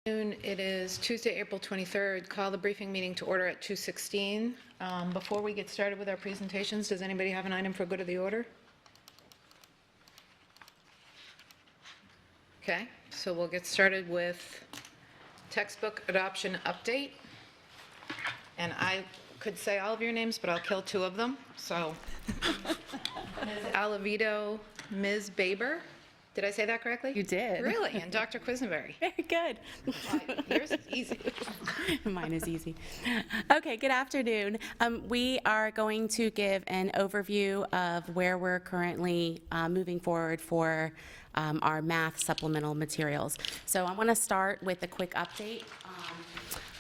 It is Tuesday, April 23rd. Call the briefing meeting to order at 2:16. Before we get started with our presentations, does anybody have an item for good of the order? Okay, so we'll get started with textbook adoption update. And I could say all of your names, but I'll kill two of them. So Ms. Alavito, Ms. Baber. Did I say that correctly? You did. Really? And Dr. Quisenberry. Very good. Yours is easy. Mine is easy. Okay, good afternoon. We are going to give an overview of where we're currently moving forward for our math supplemental materials. So I want to start with a quick update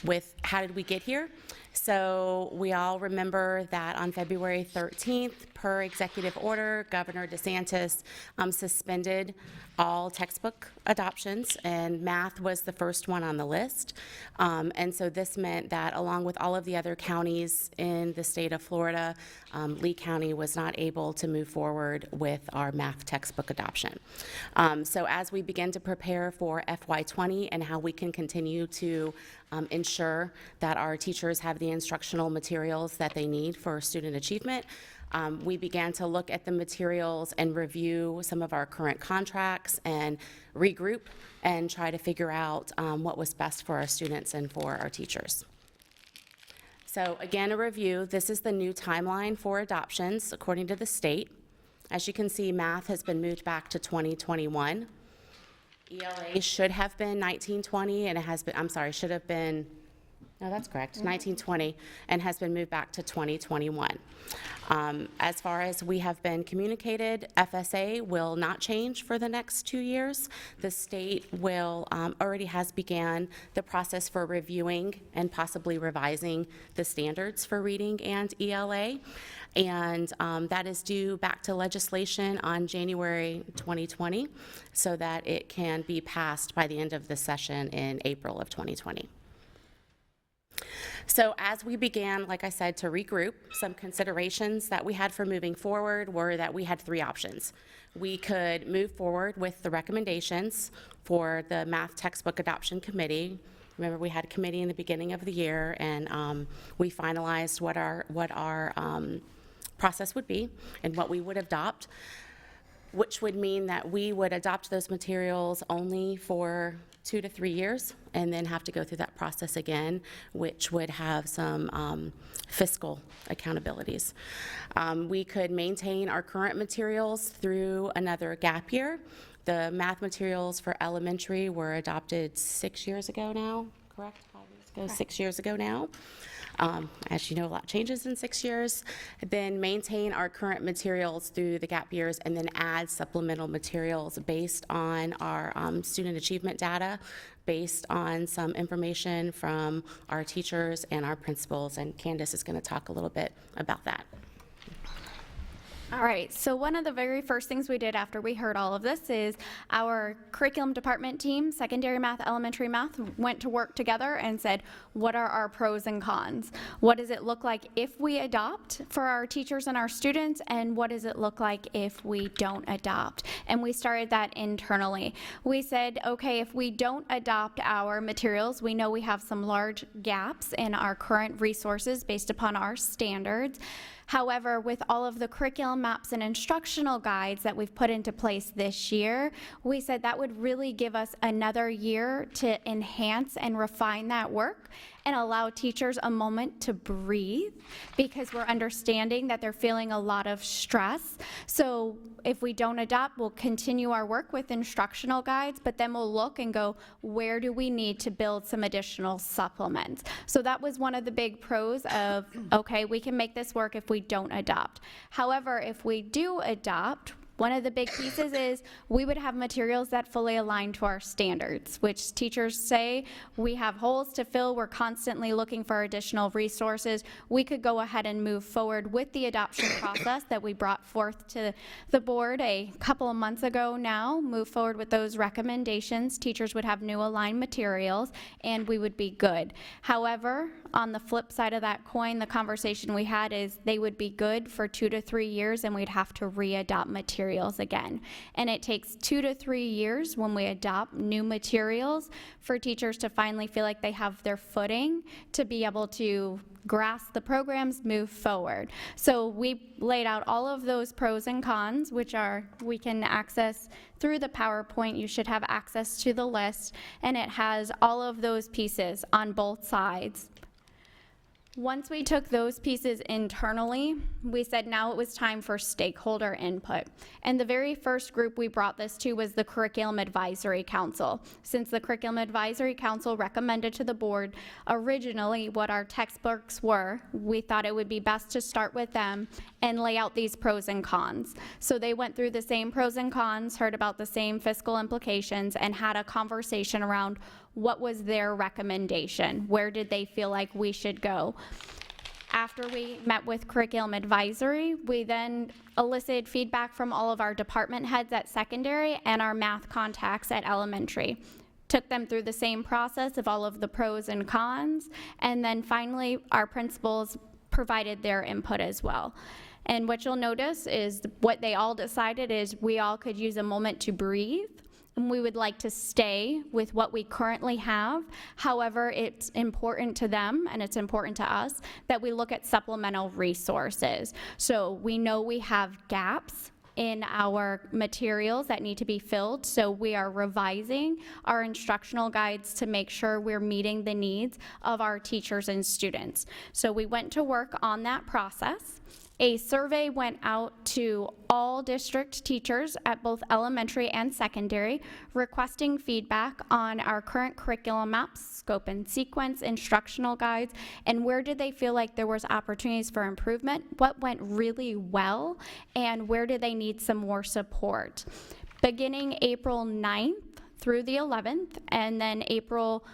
with how did we get here. So we all remember that on February 13th, per executive order, Governor DeSantis suspended all textbook adoptions, and math was the first one on the list. And so this meant that along with all of the other counties in the state of Florida, Lee County was not able to move forward with our math textbook adoption. So as we begin to prepare for FY20 and how we can continue to ensure that our teachers have the instructional materials that they need for student achievement, we began to look at the materials and review some of our current contracts and regroup and try to figure out what was best for our students and for our teachers. So again, a review. This is the new timeline for adoptions according to the state. As you can see, math has been moved back to 2021. ELA should have been 1920, and it has been, I'm sorry, should have been, no, that's correct, 1920, and has been moved back to 2021. As far as we have been communicated, FSA will not change for the next 2 years. The state will, already has began the process for reviewing and possibly revising the standards for reading and ELA. And that is due back to legislation on January 2020 so that it can be passed by the end of the session in April of 2020. So as we began, like I said, to regroup, some considerations that we had for moving forward were that we had three options. We could move forward with the recommendations for the Math Textbook Adoption Committee. Remember, we had a committee in the beginning of the year, and we finalized what our process would be and what we would adopt, which would mean that we would adopt those materials only for 2 to 3 years and then have to go through that process again, which would have some fiscal accountabilities. We could maintain our current materials through another gap year. The math materials for elementary were adopted 6 years ago now, correct? 5 years ago, correct. 6 years ago now. As you know, a lot changes in 6 years. Then maintain our current materials through the gap years and then add supplemental materials based on our student achievement data, based on some information from our teachers and our principals, and Candace is going to talk a little bit about that. All right, so one of the very first things we did after we heard all of this is our curriculum department team, secondary math, elementary math, went to work together and said, what are our pros and cons? What does it look like if we adopt for our teachers and our students, and what does it look like if we don't adopt? And we started that internally. We said, okay, if we don't adopt our materials, we know we have some large gaps in our current resources based upon our standards. However, with all of the curriculum maps and instructional guides that we've put into place this year, we said that would really give us another year to enhance and refine that work and allow teachers a moment to breathe, because we're understanding that they're feeling a lot of stress. So if we don't adopt, we'll continue our work with instructional guides, but then we'll look and go, where do we need to build some additional supplements? So that was one of the big pros of, okay, we can make this work if we don't adopt. However, if we do adopt, one of the big pieces is we would have materials that fully align to our standards, which teachers say we have holes to fill. We're constantly looking for additional resources. We could go ahead and move forward with the adoption process that we brought forth to the board a couple of months ago now, move forward with those recommendations. Teachers would have new aligned materials, and we would be good. However, on the flip side of that coin, the conversation we had is they would be good for 2 to 3 years, and we'd have to re-adopt materials materials again. And it takes 2 to 3 years when we adopt new materials for teachers to finally feel like they have their footing to be able to grasp the programs, move forward. So we laid out all of those pros and cons, which are, we can access through the PowerPoint. You should have access to the list, and it has all of those pieces on both sides. Once we took those pieces internally, we said now it was time for stakeholder input. And the very first group we brought this to was the Curriculum Advisory Council. Since the Curriculum Advisory Council recommended to the board originally what our textbooks were, we thought it would be best to start with them and lay out these pros and cons. So they went through the same pros and cons, heard about the same fiscal implications, and had a conversation around what was their recommendation? Where did they feel like we should go? After we met with Curriculum Advisory, we then elicited feedback from all of our department heads at secondary and our math contacts at elementary. Took them through the same process of all of the pros and cons, and then finally our principals provided their input as well. And what you'll notice is what they all decided is we all could use a moment to breathe, and we would like to stay with what we currently have. However, it's important to them and it's important to us that we look at supplemental resources. So we know we have gaps in our materials that need to be filled, so we are revising our instructional guides to make sure we're meeting the needs of our teachers and students. So we went to work on that process. A survey went out to all district teachers at both elementary and secondary, requesting feedback on our current curriculum maps, scope and sequence, instructional guides, and where did they feel like there was opportunities for improvement, what went really well, and where do they need some more support. Beginning April 9th through the 11th, and then April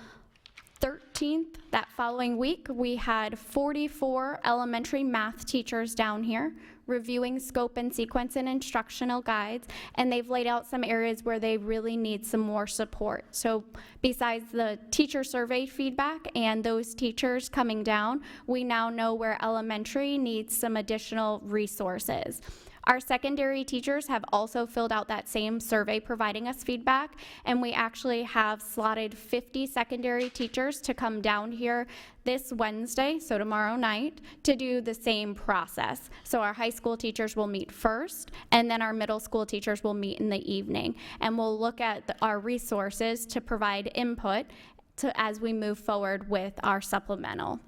13th, that following week, we had 44 elementary math teachers down here reviewing scope and sequence and instructional guides, and they've laid out some areas where they really need some more support. So besides the teacher survey feedback and those teachers coming down, we now know where elementary needs some additional resources. Our secondary teachers have also filled out that same survey providing us feedback, and we actually have slotted 50 secondary teachers to come down here this Wednesday, so tomorrow night, to do the same process. So our high school teachers will meet first, and then our middle school teachers will meet in the evening. And we'll look at our resources to provide input as we move forward with our supplemental.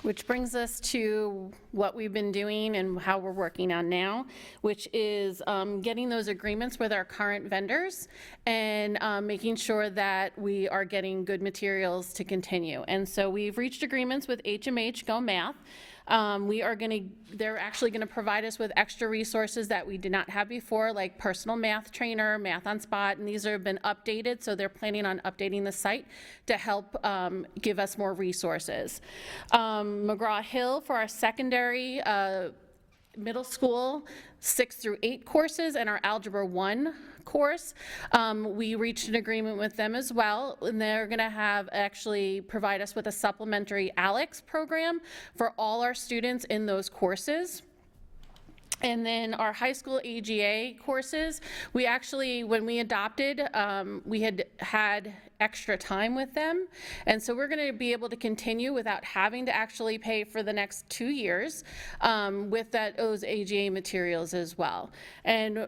Which brings us to what we've been doing and how we're working on now, which is getting those agreements with our current vendors and making sure that we are getting good materials to continue. And so we've reached agreements with HMH Go Math. They're actually gonna provide us with extra resources that we did not have before, like personal math trainer, Math on Spot, and these have been updated, so they're planning on updating the site to help give us more resources. McGraw-Hill for our secondary middle school 6 through 8 courses and our Algebra 1 course. We reached an agreement with them as well, and they're going to actually provide us with a supplementary ALEX program for all our students in those courses. And then our high school AGA courses, we actually, when we adopted, we had extra time with them. And so we're going to be able to continue without having to actually pay for the next 2 years with those AGA materials as well. And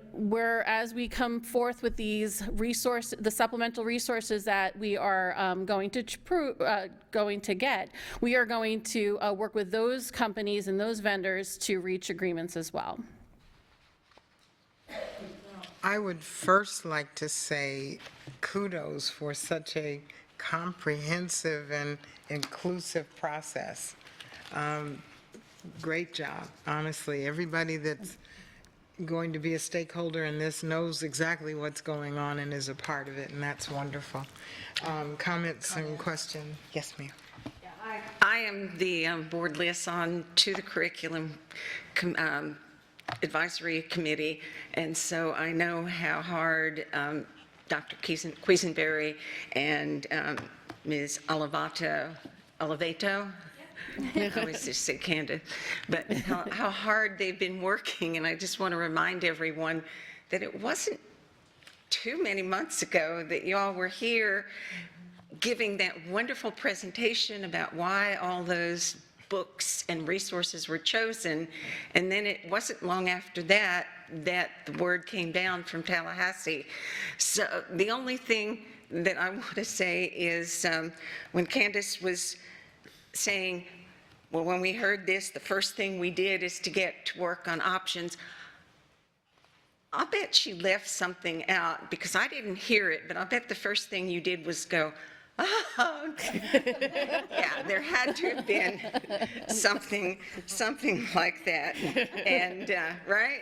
as we come forth with these the supplemental resources that we are going to get, we are going to work with those companies and those vendors to reach agreements as well. I would first like to say kudos for such a comprehensive and inclusive process. Great job, honestly. Everybody that's going to be a stakeholder in this knows exactly what's going on and is a part of it, and that's wonderful. Comments and questions? Yes, ma'am. I am the board liaison to the curriculum advisory committee, and so I know how hard Dr. Quisenberry and Ms. Olivato I always just say Candace, but how hard they've been working, and I just want to remind everyone that it wasn't too many months ago that y'all were here giving that wonderful presentation about why all those books and resources were chosen, and then it wasn't long after that that the word came down from Tallahassee. So the only thing that I want to say is when Candace was saying, well, when we heard this, the first thing we did is to get to work on options. I'll bet she left something out because I didn't hear it, but I'll bet the first thing you did was go, oh, yeah, there had to have been something like that. And, right?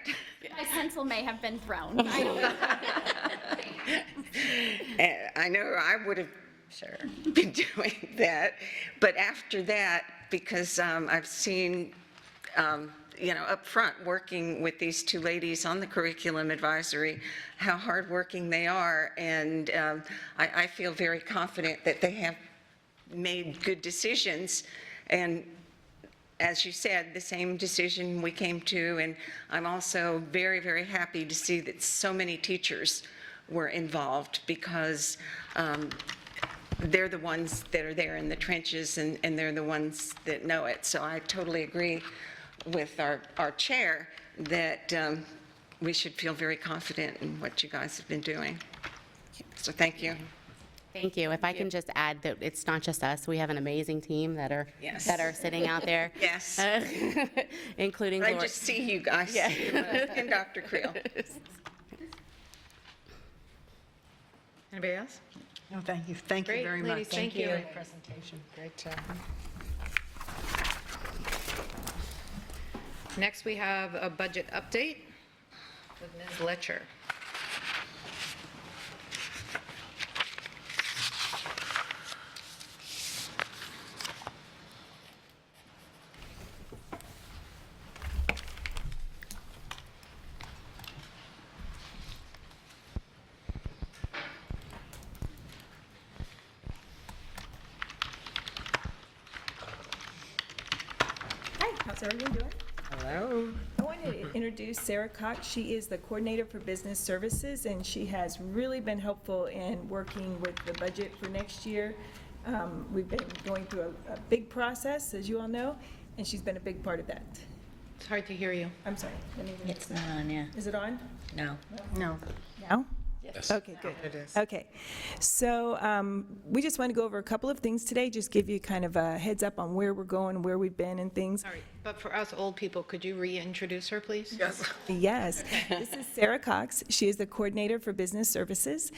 My pencil may have been thrown. I don't know. I know I would have been doing that, but after that, because I've seen, up front, working with these two ladies on the curriculum advisory, how hardworking they are, and I feel very confident that they have made good decisions, and as you said, the same decision we came to, and I'm also very, very happy to see that so many teachers were involved, because they're the ones that are there in the trenches, and they're the ones that know it. So I totally agree with our chair that we should feel very confident in what you guys have been doing. So thank you. Thank you. If I can just add that it's not just us, we have an amazing team that are Yes. sitting out there. Yes. Including I Gloria. just see you guys and Dr. Creel. Anybody else? No, thank you. Thank you Great, very much. ladies, thank you. Great presentation. Great job. Next, we have a budget update with Ms. Letcher. Hi, how's everyone doing? Hello. I wanted to introduce Sarah Cox. She is the Coordinator for Business Services, and she has really been helpful in working with the budget for next year. We've been going through a big process, as you all know, and she's been a big part of that. It's hard to hear you. I'm sorry. It's not on, yeah. Is it on? No. No, Now? Yes. Okay, good. it is. Okay, so we just want to go over a couple of things today, just give you kind of a heads up on where we're going, where we've been and things. All right, but for us old people, could you reintroduce her, please? Yes. Yes, this is Sarah Cox. She is the Coordinator for Business Services.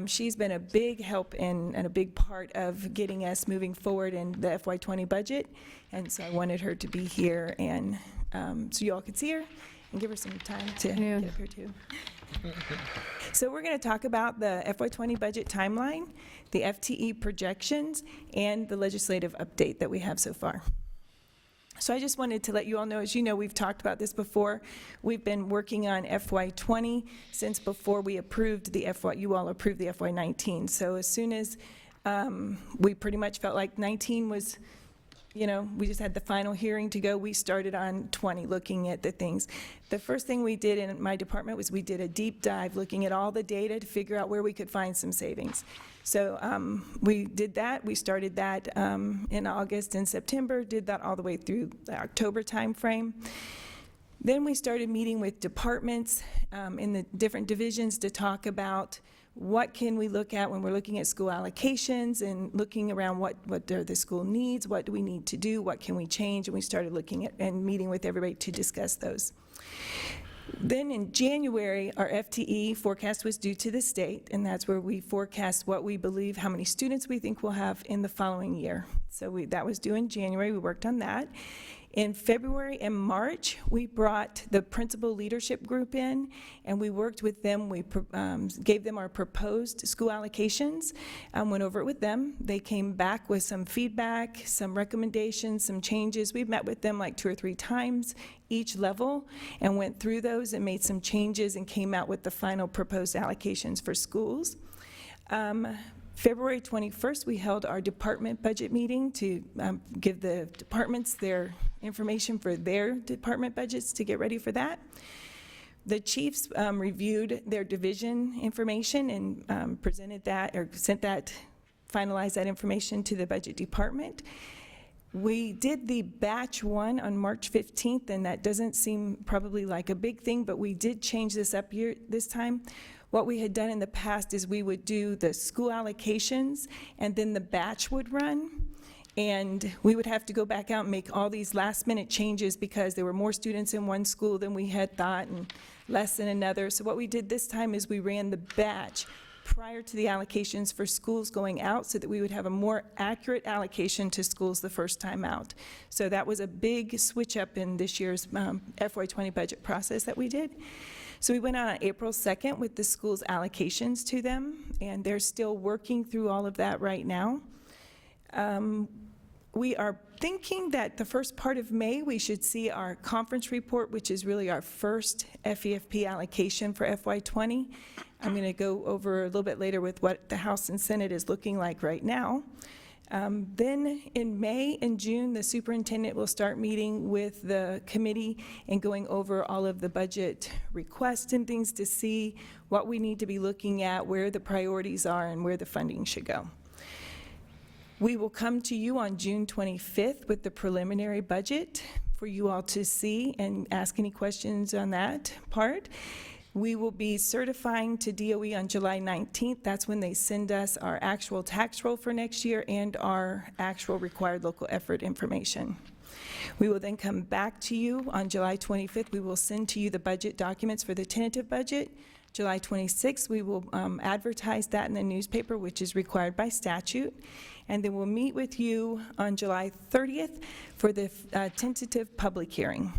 She's been a big help and a big part of getting us moving forward in the FY20 budget, and so I wanted her to be here, and so you all could see her and give her some time to get up here too. So we're going to talk about the FY20 budget timeline, the FTE projections, and the legislative update that we have so far. So I just wanted to let you all know, as you know, we've talked about this before. We've been working on FY20 since before we approved the you all approved the FY19. So as soon as we pretty much felt like 19 was, we just had the final hearing to go, we started on 20, looking at the things. The first thing we did in my department was we did a deep dive, looking at all the data to figure out where we could find some savings. So we did that. We started that in August and September, did that all the way through the October timeframe. Then we started meeting with departments in the different divisions to talk about what can we look at when we're looking at school allocations and looking around what are the school needs, what do we need to do, what can we change, and we started looking at and meeting with everybody to discuss those. Then in January, our FTE forecast was due to the state, and that's where we forecast what we believe, how many students we think we'll have in the following year. So that was due in January, we worked on that. In February and March, we brought the principal leadership group in, and we worked with them. We gave them our proposed school allocations, went over it with them. They came back with some feedback, some recommendations, some changes. We've met with them like 2 or 3 times each level and went through those and made some changes and came out with the final proposed allocations for schools. February 21st, we held our department budget meeting to give the departments their information for their department budgets to get ready for that. The chiefs reviewed their division information and presented that, or finalized that information to the budget department. We did the batch one on March 15th, and that doesn't seem probably like a big thing, but we did change this up this time. What we had done in the past is we would do the school allocations, and then the batch would run. And we would have to go back out and make all these last-minute changes because there were more students in one school than we had thought and less in another. So what we did this time is we ran the batch prior to the allocations for schools going out so that we would have a more accurate allocation to schools the first time out. So that was a big switch up in this year's FY20 budget process that we did. So we went out on April 2nd with the schools' allocations to them, and they're still working through all of that right now. We are thinking that the first part of May, we should see our conference report, which is really our first FEFP allocation for FY20. I'm going to go over a little bit later with what the House and Senate is looking like right now. Then in May and June, the superintendent will start meeting with the committee and going over all of the budget requests and things to see what we need to be looking at, where the priorities are, and where the funding should go. We will come to you on June 25th with the preliminary budget for you all to see and ask any questions on that part. We will be certifying to DOE on July 19th. That's when they send us our actual tax roll for next year and our actual required local effort information. We will then come back to you on July 25th. We will send to you the budget documents for the tentative budget. July 26th, we will advertise that in the newspaper, which is required by statute. And then we'll meet with you on July 30th for the tentative public hearing.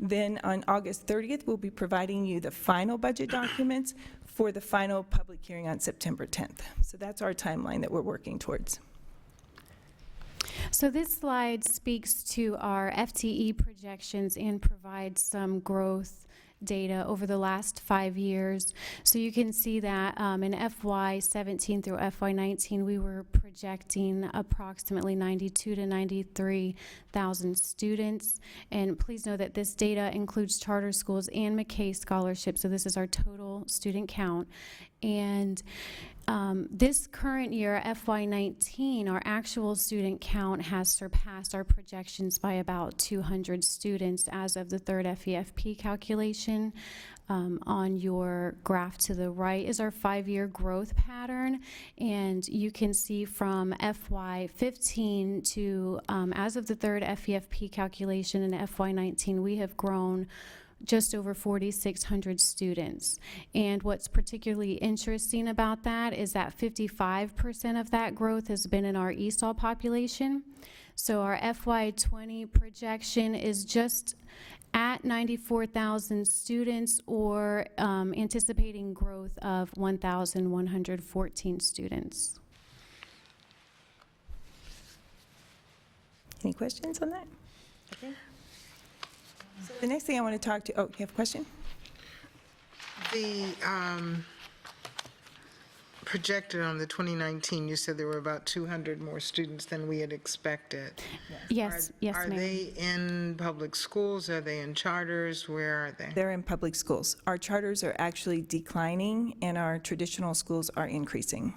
Then on August 30th, we'll be providing you the final budget documents for the final public hearing on September 10th. So that's our timeline that we're working towards. So this slide speaks to our FTE projections and provides some growth data over the last 5 years. So you can see that in FY17 through FY19, we were projecting approximately 92 to 93,000 students. And please know that this data includes charter schools and McKay scholarships. So this is our total student count. And this current year, FY19, our actual student count has surpassed our projections by about 200 students as of the third FEFP calculation. On your graph to the right is our 5-year growth pattern, and you can see from FY15 to as of the third FEFP calculation in FY19, we have grown just over 4,600 students. And what's particularly interesting about that is that 55% of that growth has been in our ESOL population. So our FY20 projection is just at 94,000 students, or anticipating growth of 1,114 students. Any questions on that? Okay. So the next thing I want to talk to, oh, you have a question? The projected on the 2019, you said there were about 200 more students than we had expected. Yes, yes, Are ma'am. they in public schools? Are they in charters? Where are they? They're in public schools. Our charters are actually declining, and our traditional schools are increasing.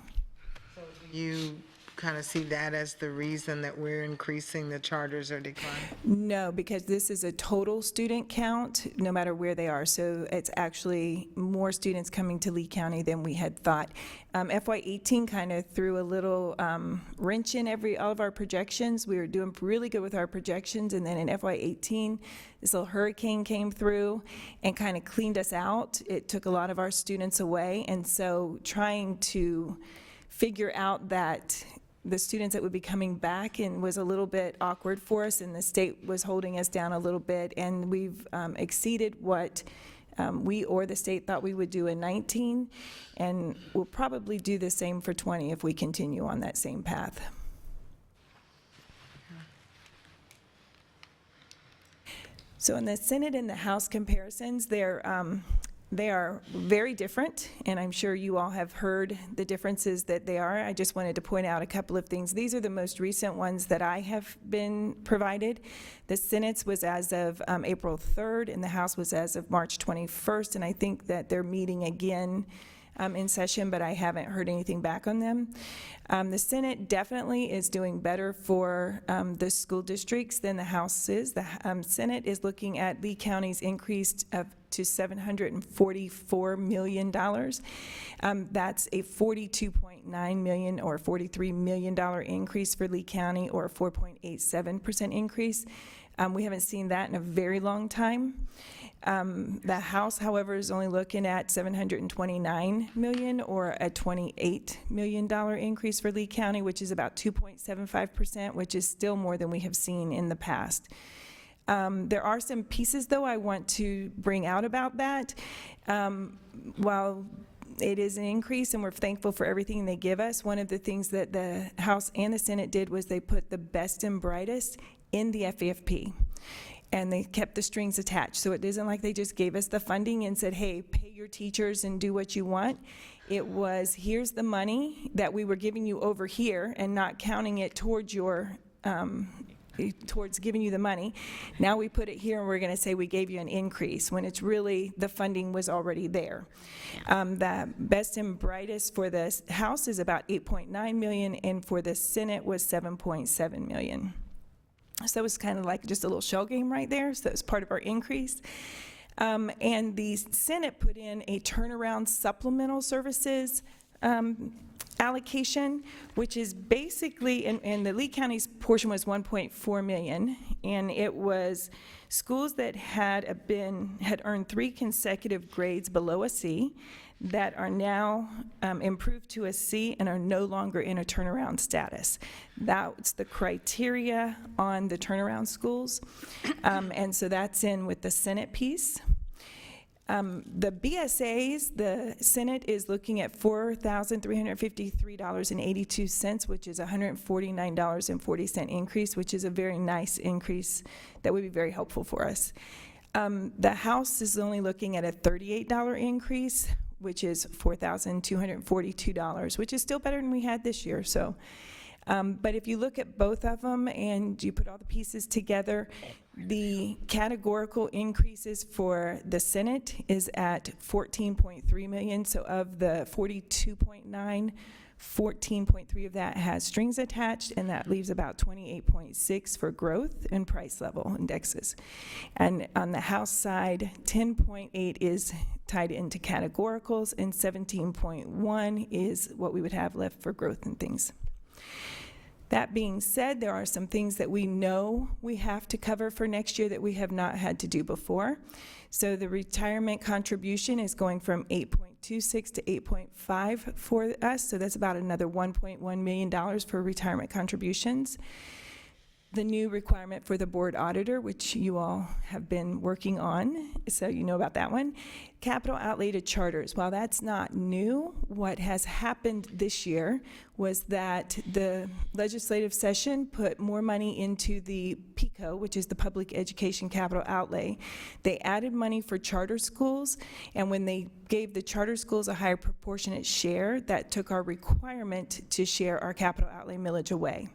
You kind of see that as the reason that we're increasing, the charters are declining? No, because this is a total student count, no matter where they are. So it's actually more students coming to Lee County than we had thought. FY18 kind of threw a little wrench in all of our projections. We were doing really good with our projections, and then in FY18, this little hurricane came through and kind of cleaned us out. It took a lot of our students away, and so trying to figure out that the students that would be coming back and was a little bit awkward for us, and the state was holding us down a little bit, and we've exceeded what we or the state thought we would do in 19, and we'll probably do the same for 20 if we continue on that same path. So in the Senate and the House comparisons, they're They are very different, and I'm sure you all have heard the differences that they are. I just wanted to point out a couple of things. These are the most recent ones that I have been provided. The Senate's was as of April 3rd, and the House was as of March 21st, and I think that they're meeting again in session, but I haven't heard anything back on them. The Senate definitely is doing better for the school districts than the House is. The Senate is looking at Lee County's increase to $744 million. That's a $42.9 million or $43 million increase for Lee County, or a 4.87% increase. We haven't seen that in a very long time. The House, however, is only looking at $729 million, or a $28 million increase for Lee County, which is about 2.75%, which is still more than we have seen in the past. There are some pieces, though, I want to bring out about that. While it is an increase and we're thankful for everything they give us, one of the things that the House and the Senate did was they put the best and brightest in the FEFP. And they kept the strings attached. So it isn't like they just gave us the funding and said, hey, pay your teachers and do what you want. It was, here's the money that we were giving you over here and not counting it towards your, towards giving you the money. Now we put it here and we're gonna say we gave you an increase, when it's really, the funding was already there. The best and brightest for the House is about 8.9 million, and for the Senate was 7.7 million. So it was kind of like just a little shell game right there. So it's part of our increase. And the Senate put in a turnaround supplemental services allocation, which is basically, and the Lee County's portion was 1.4 million, and it was schools that had earned 3 consecutive grades below a C that are now improved to a C and are no longer in a turnaround status. That's the criteria on the turnaround schools. And so that's in with the Senate piece. The BSAs, the Senate is looking at $4,353.82, which is a $149.40 increase, which is a very nice increase that would be very helpful for us. The House is only looking at a $38 increase, which is $4,242, which is still better than we had this year. So, but if you look at both of them and you put all the pieces together, the categorical increases for the Senate is at 14.3 million. So of the 42.9, 14.3 of that has strings attached, and that leaves about 28.6 for growth and price level indexes. And on the House side, 10.8 is tied into categoricals, and 17.1 is what we would have left for growth and things. That being said, there are some things that we know we have to cover for next year that we have not had to do before. So the retirement contribution is going from 8.26 to 8.5 for us, so that's about another $1.1 million for retirement contributions. The new requirement for the board auditor, which you all have been working on, so you know about that one. Capital outlay to charters. While that's not new, what has happened this year was that the legislative session put more money into the PICO, which is the Public Education Capital Outlay. They added money for charter schools, and when they gave the charter schools a higher proportionate share, that took our requirement to share our capital outlay millage away.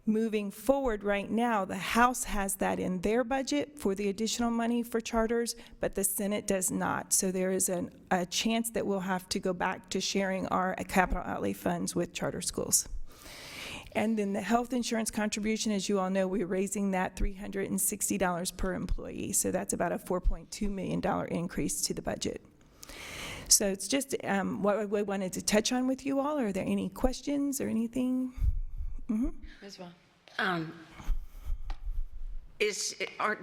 Moving forward right now, the House has that in their budget for the additional money for charters, but the Senate does not. So there is a chance that we'll have to go back to sharing our capital outlay funds with charter schools. And then the health insurance contribution, as you all know, we're raising that $360 per employee. So that's about a $4.2 million increase to the budget. So it's just what we wanted to touch on with you all. Are there any questions or anything? Ms. Vaughn.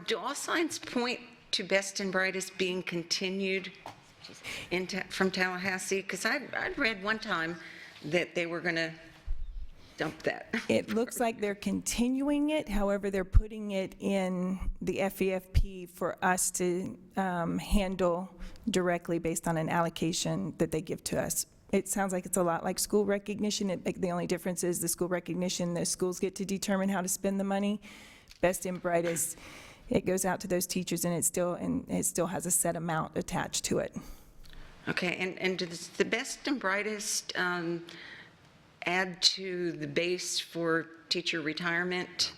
Do all signs point to Best and Brightest being continued from Tallahassee? Because I'd read one time that they were going to dump that. It looks like they're continuing it, however, they're putting it in the FEFP for us to handle directly based on an allocation that they give to us. It sounds like it's a lot like school recognition. The only difference is the school recognition, the schools get to determine how to spend the money. Best and Brightest it goes out to those teachers, and it still has a set amount attached to it. Okay, and does the best and brightest add to the base for teacher retirement?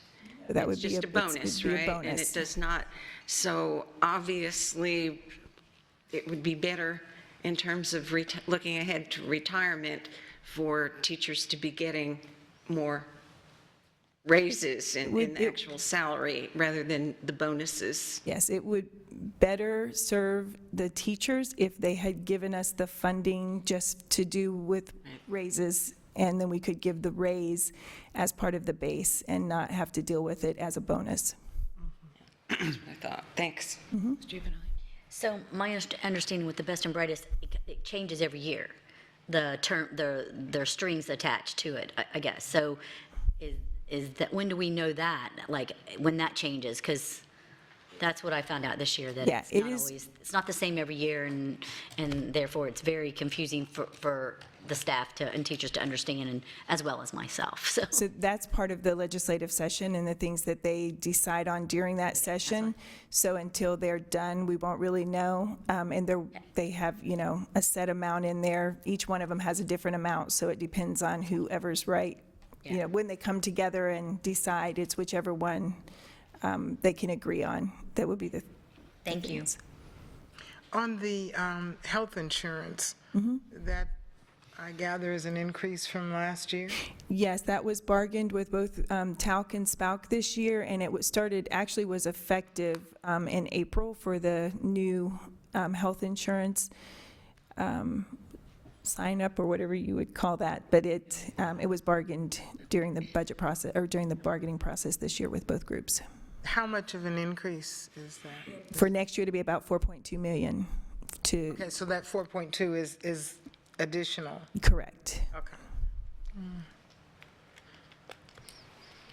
That would It's be just a bonus, right? And it bonus. does not, so obviously, it would be better in terms of looking ahead to retirement for teachers to be getting more raises in actual salary rather than the bonuses. Yes, it would better serve the teachers if they had given us the funding just to do with raises, and then we could give the raise as part of the base and not have to deal with it as a bonus. That's what I thought. Thanks. So my understanding with the best and brightest, it changes every year. The term, there are strings attached to it, I guess. So is that, when do we know that? Like, when that changes? Because that's what I found out this year, that Yeah, it's it not is- always, it's not the same every year, and therefore it's very confusing for the staff and teachers to understand, and as well as myself, so. So that's part of the legislative session and the things that they decide on during that session. So until they're done, we won't really know. And they have, a set amount in there. Each one of them has a different amount, so it depends on whoever's right. When they come together and decide, it's whichever one they can agree on. That would be the. Thank you. On the health insurance, that I gather is an increase from last year? Yes, that was bargained with both Talc and Spalk this year, and it was effective in April for the new health insurance sign up, or whatever you would call that. But it was bargained during the budget process, or during the bargaining process this year with both groups. How much of an increase is that? For next year to be about 4.2 million to, Okay, so that 4.2 is additional? correct. Okay.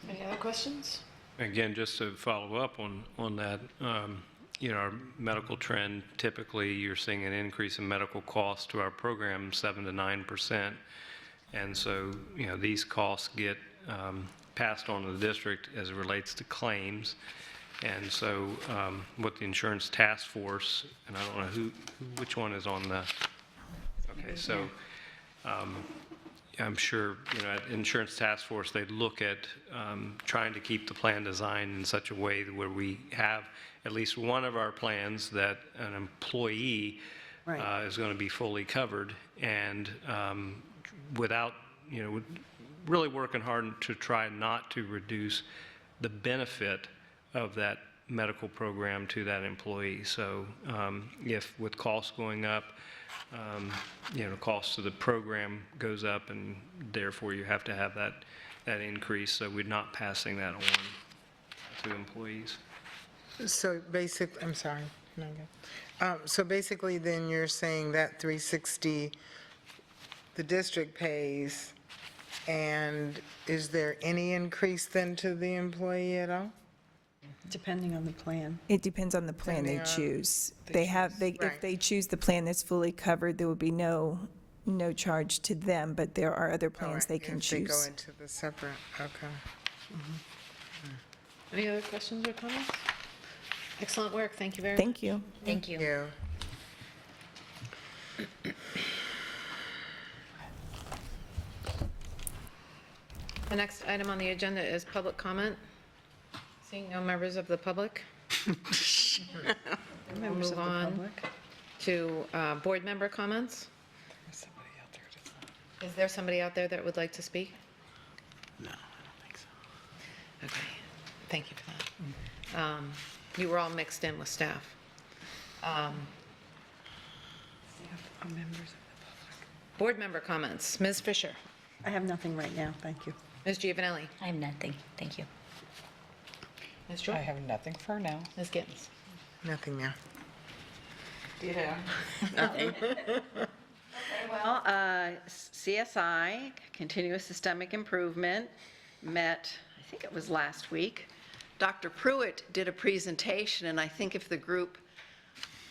Any other questions? Again, just to follow up on that, our medical trend, typically you're seeing an increase in medical costs to our program, 7 to 9%. And so, these costs get passed on to the district as it relates to claims. And so what the insurance task force, and I don't know which one is on the, okay, so I'm sure, at Insurance Task Force, they look at trying to keep the plan designed in such a way that where we have at least one of our plans that an employee is going to be fully covered, and without, really working hard to try not to reduce the benefit of that medical program to that employee. So if with costs going up, cost of the program goes up, and therefore you have to have that increase, so we're not passing that on to employees. So basically, I'm sorry. No, go. So basically, then you're saying that 360, the district pays, and is there any increase then to the employee at all? Depending on the plan. It depends on the plan they Depending on- choose. Right. If they choose the plan that's fully covered, there would be no charge to them, but there are other All plans right, they can if they go choose. into the separate, okay. Any other questions or comments? Excellent work, thank you very much. Thank you. Thank you. Yeah. The next item on the agenda is public comment. Seeing no members of the public. We'll move on to board member comments. Is there somebody out there that would like to speak? No, I don't think so. Okay, thank you for that. You were all mixed in with staff. Board member comments. Ms. Fisher. I have nothing right now, thank you. Ms. Giovanelli. I have nothing, thank you. Ms. Joy. I have nothing for now. Ms. Gittens. Nothing now. Well, CSI, Continuous Systemic Improvement, met, I think it was last week. Dr. Pruitt did a presentation, and I think if the group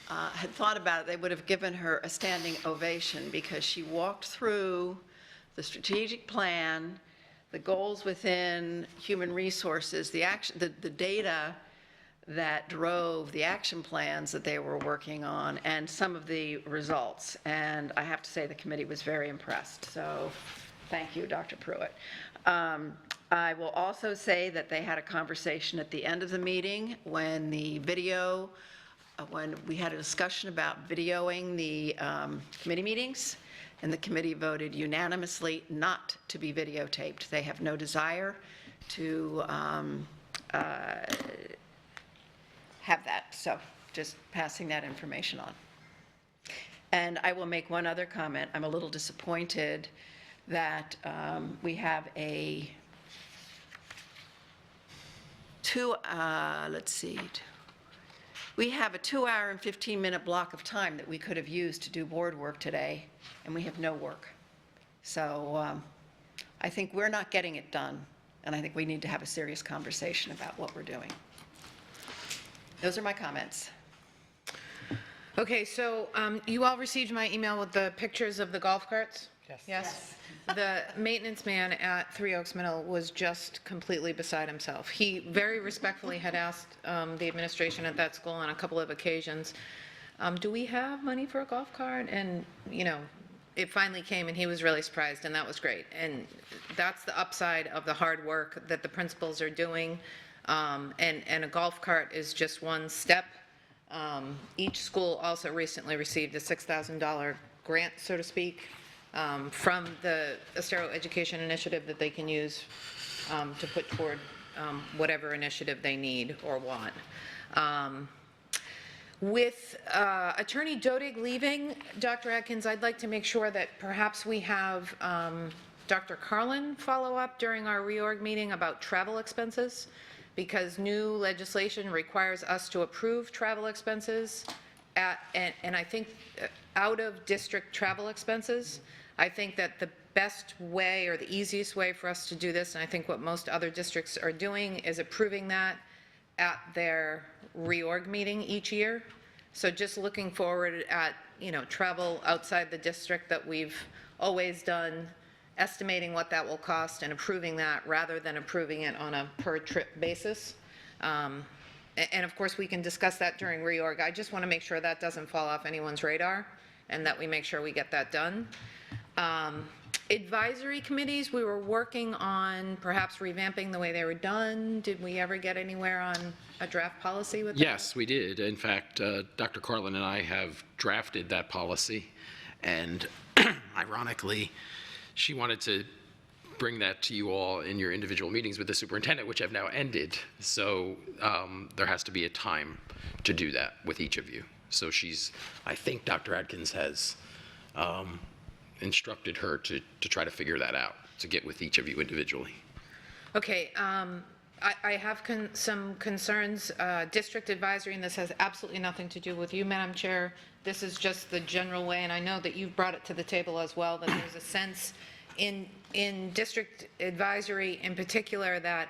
had thought about it, they would have given her a standing ovation, because she walked through the strategic plan, the goals within human resources, the action, the data that drove the action plans that they were working on and some of the results. And I have to say, the committee was very impressed. So thank you, Dr. Pruitt. I will also say that they had a conversation at the end of the meeting when the video, when we had a discussion about videoing the committee meetings, and the committee voted unanimously not to be videotaped. They have no desire to have that, so just passing that information on. And I will make one other comment. I'm a little disappointed that we have a we have a 2-hour and 15-minute block of time that we could have used to do board work today, and we have no work. So I think we're not getting it done, and I think we need to have a serious conversation about what we're doing. Those are my comments. Okay, so you all received my email with the pictures of the golf carts? Yes. The maintenance man at Three Oaks Middle was just completely beside himself. He very respectfully had asked the administration at that school on a couple of occasions, do we have money for a golf cart? And, you know, it finally came, and he was really surprised, and that was great. And that's the upside of the hard work that the principals are doing. And a golf cart is just one step. Each school also recently received a $6,000 grant, so to speak, from the Estero Education Initiative that they can use to put toward whatever initiative they need or want. With Attorney Dodig leaving, Dr. Atkins, I'd like to make sure that perhaps we have Dr. Carlin follow up during our reorg meeting about travel expenses, because new legislation requires us to approve travel expenses and I think out of district travel expenses. I think that the best way or the easiest way for us to do this, and I think what most other districts are doing, is approving that at their reorg meeting each year. So just looking forward at, you know, travel outside the district that we've always done, estimating what that will cost and approving that rather than approving it on a per trip basis. And of course, we can discuss that during reorg. I just want to make sure that doesn't fall off anyone's radar and that we make sure we get that done. Advisory committees, we were working on perhaps revamping the way they were done. Did we ever get anywhere on a draft policy with that? Yes, we did. In fact, Dr. Carlin and I have drafted that policy, and ironically, she wanted to bring that to you all in your individual meetings with the superintendent, which have now ended. So there has to be a time to do that with each of you. So I think Dr. Atkins has instructed her to try to figure that out, to get with each of you individually. Okay, I have some concerns. District advisory, and this has absolutely nothing to do with you, Madam Chair. This is just the general way, and I know that you've brought it to the table as well, that there's a sense in district advisory in particular that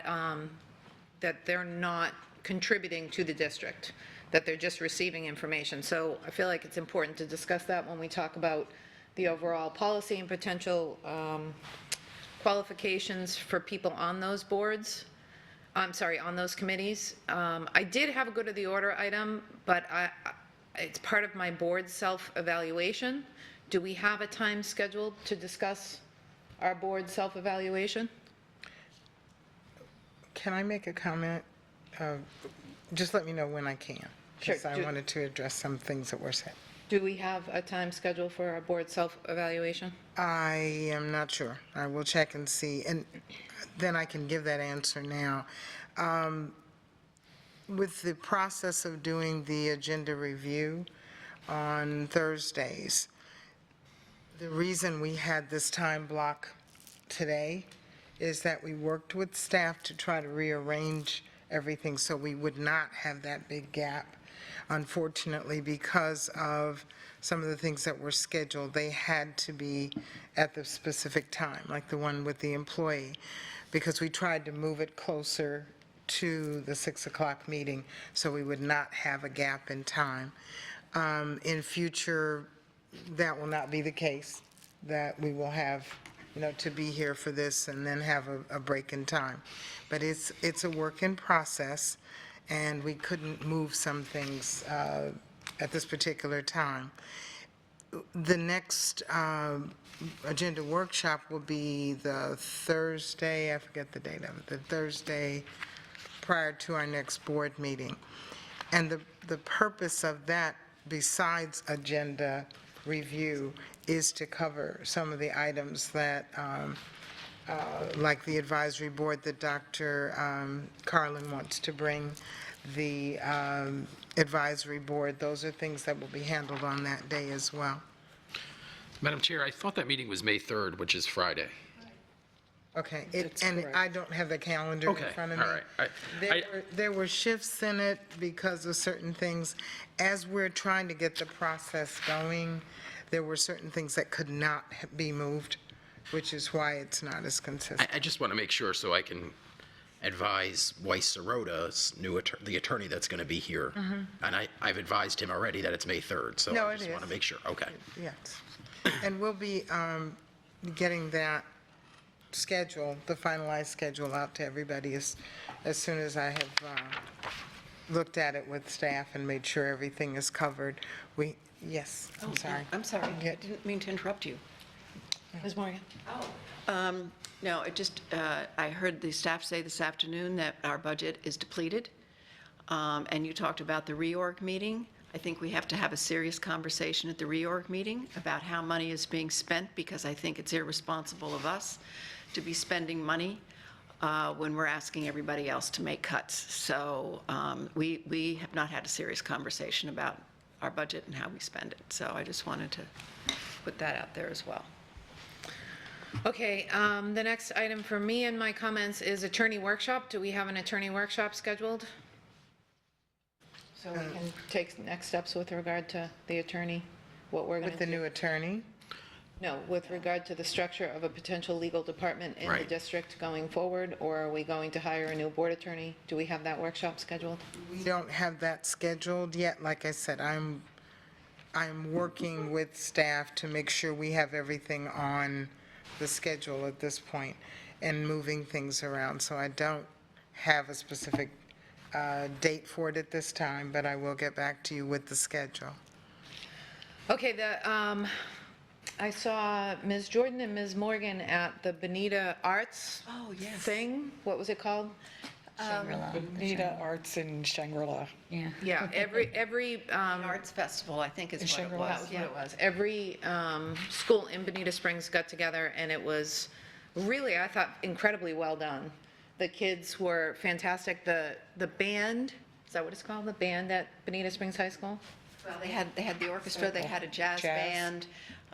that they're not contributing to the district, that they're just receiving information. So I feel like it's important to discuss that when we talk about the overall policy and potential qualifications for people on those boards. I'm sorry, on those committees. I did have a good of the order item, but it's part of my board self-evaluation. Do we have a time scheduled to discuss our board self-evaluation? Can I make a comment? Just let me know when I can. Sure. Because I wanted to address some things that were said. Do we have a time scheduled for our board self-evaluation? I am not sure. I will check and see, and then I can give that answer now. With the process of doing the agenda review on Thursdays, the reason we had this time block today is that we worked with staff to try to rearrange everything so we would not have that big gap. Unfortunately, because of some of the things that were scheduled, they had to be at the specific time, like the one with the employee, because we tried to move it closer to the 6 o'clock meeting so we would not have a gap in time. In future, that will not be the case, that we will have, to be here for this and then have a break in time. But it's a work in process, and we couldn't move some things at this particular time. The next agenda workshop will be the Thursday, I forget the date of it, the Thursday prior to our next board meeting. And the purpose of that, besides agenda review, is to cover some of the items that, like the advisory board that Dr. Carlin wants to bring, the advisory board. Those are things that will be handled on that day as well. Madam Chair, I thought that meeting was May 3rd, which is Friday. Okay, and I don't have the calendar in Okay, front of all me. right. There were shifts in it because of certain things. As we're trying to get the process going, there were certain things that could not be moved, which is why it's not as consistent. I just want to make sure so I can advise Weiss Sirota, the attorney that's going to be here. And I've advised him already that it's May 3rd, so No, I it just want to is. make sure. Okay. Yes. And we'll be getting that schedule, the finalized schedule, out to everybody as soon as I have looked at it with staff and made sure everything is covered. Yes, I'm sorry. I'm sorry, Yeah. I didn't mean to interrupt you. Ms. Morgan? No, it just, I heard the staff say this afternoon that our budget is depleted, and you talked about the reorg meeting. I think we have to have a serious conversation at the reorg meeting about how money is being spent, because I think it's irresponsible of us to be spending money when we're asking everybody else to make cuts. So we have not had a serious conversation about our budget and how we spend it. So I just wanted to put that out there as well. Okay, the next item for me and my comments is attorney workshop. Do we have an attorney workshop scheduled? So we can take next steps with regard to the attorney, what we're going With to the do. new attorney? No, with regard to the structure of a potential legal department in the Right. district going forward, or are we going to hire a new board attorney? Do we have that workshop scheduled? We don't have that scheduled yet. Like I said, I'm working with staff to make sure we have everything on the schedule at this point and moving things around. So I don't have a specific date for it at this time, but I will get back to you with the schedule. Okay, I saw Ms. Jordan and Ms. Morgan at the Bonita Arts thing. What was it called? Bonita Arts in Shangri-La. Yeah. Yeah, every Arts Festival, I think is what it Shangri-La. that was. was what it was. Every school in Bonita Springs got together, and it was really, I thought, incredibly well done. The kids were fantastic. The band, is that what it's called? The band at Bonita Springs High School? Well, they had the orchestra, they had a jazz band,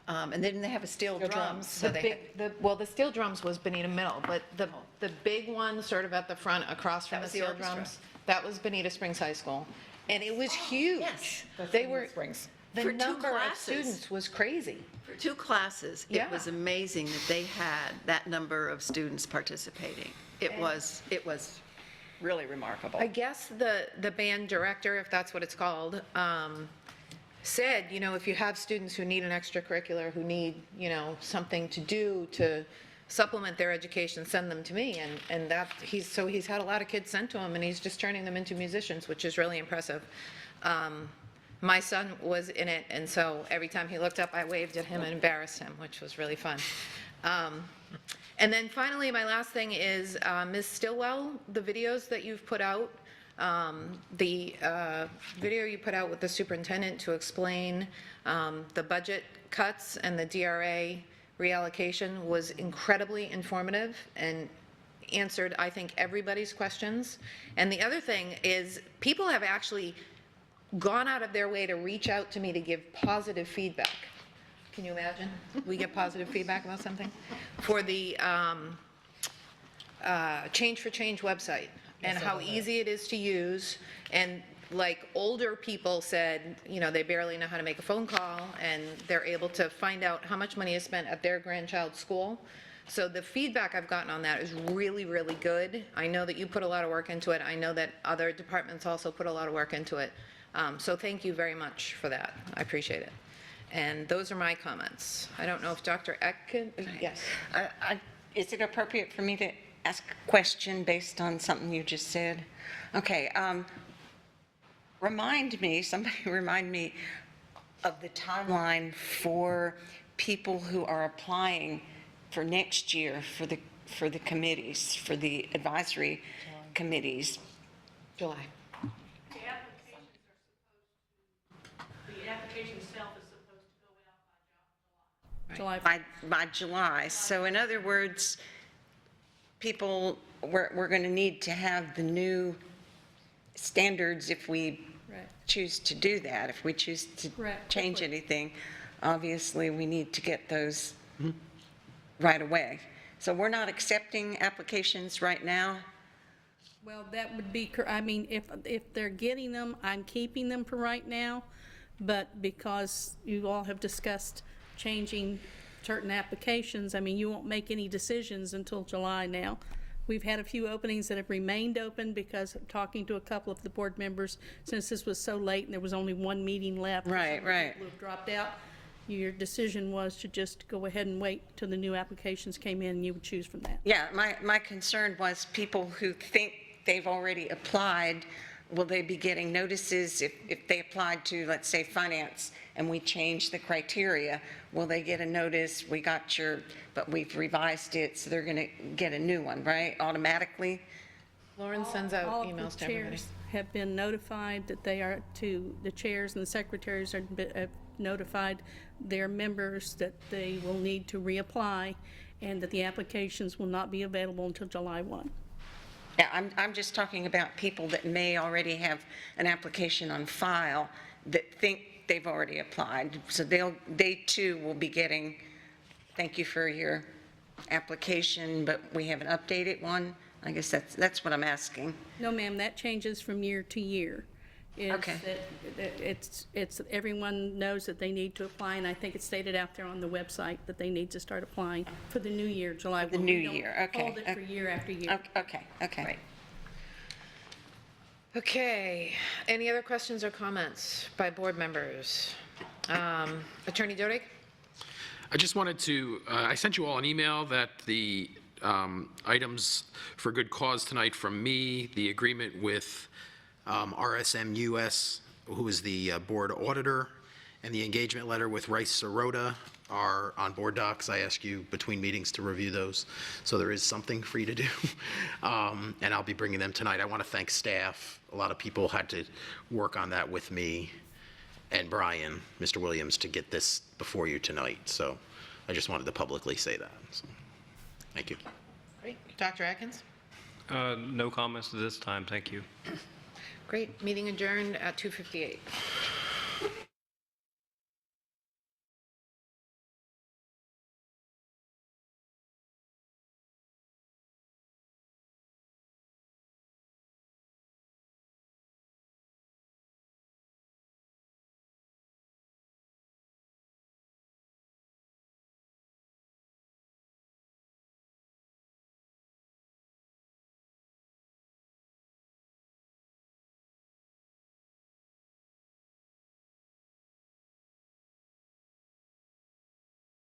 and then they have a steel drums. So The they big, well, the steel drums was Bonita Middle, but the big one sort of at the front across from That the was the steel orchestra. drums, that was Bonita Springs High School. And it was huge. yes. They were, Springs. the For two number of classes. students was crazy. For 2 classes, Yeah. it was amazing that they had that number of students participating. It was really remarkable. I guess the band director, if that's what it's called, said, if you have students who need an extracurricular, who need, something to do to supplement their education, send them to me. And he's had a lot of kids sent to him, and he's just turning them into musicians, which is really impressive. My son was in it, and so every time he looked up, I waved at him and embarrassed him, which was really fun. And then finally, my last thing is, Ms. Stillwell, the videos that you've put out, the video you put out with the superintendent to explain the budget cuts and the DRA reallocation was incredibly informative and answered, I think, everybody's questions. And the other thing is, people have actually gone out of their way to reach out to me to give positive feedback. Can you imagine? We get positive feedback about something? For the Change for Change website, and how easy it is to use. And like older people said, they barely know how to make a phone call, and they're able to find out how much money is spent at their grandchild's school. So the feedback I've gotten on that is really, really good. I know that you put a lot of work into it. I know that other departments also put a lot of work into it. So thank you very much for that. I appreciate it. And those are my comments. I don't know if Dr. Eck can, yes. Is it appropriate for me to ask a question based on something you just said? Okay, somebody remind me of the timeline for people who are applying for next year for the committees, for the advisory committees. July. By July. So in other words, people, we're going to need to have the new standards if we choose to do that. If we choose to change anything, obviously, we need to get those right away. So we're not accepting applications right now? Well, that would be, I mean, if they're getting them, I'm keeping them for right now, but because you all have discussed changing certain applications, I mean, you won't make any decisions until July now. We've had a few openings that have remained open because of talking to a couple of the board members, since this was so late and there was only one meeting left. Right. People have dropped out. Your decision was to just go ahead and wait till the new applications came in, and you would choose from that. Yeah, my concern was people who think they've already applied, will they be getting notices if they applied to, let's say, finance, and we change the criteria? Will they get a notice, we got but we've revised it, so they're going to get a new one, right, automatically? Lauren sends out All of the emails to everybody. chairs have been notified that they are to, the chairs and the secretaries have notified their members that they will need to reapply and that the applications will not be available until July 1. Yeah, I'm just talking about people that may already have an application on file that think they've already applied. So they too will be getting, thank you for your application, but we have an updated one. I guess that's what I'm asking. No, ma'am, that changes from year to year. Okay. It's, everyone knows that they need to apply, and I think it's stated out there on the website that they need to start applying for the new year, July 1. The new We don't year, okay. Hold it for year after year. Okay. Right. Okay, any other questions or comments by board members? Attorney Dodig? I just wanted to, I sent you all an email that the items for good cause tonight from me, the agreement with RSM US, who is the board auditor, and the engagement letter with Rice Sirota are on board docs. I ask you between meetings to review those, so there is something for you to do. And I'll be bringing them tonight. I want to thank staff. A lot of people had to work on that with me and Brian, Mr. Williams, to get this before you tonight. So I just wanted to publicly say that. So, thank you. Great. Dr. Atkins? No comments at this time, thank you. Great, meeting adjourned at 2:58.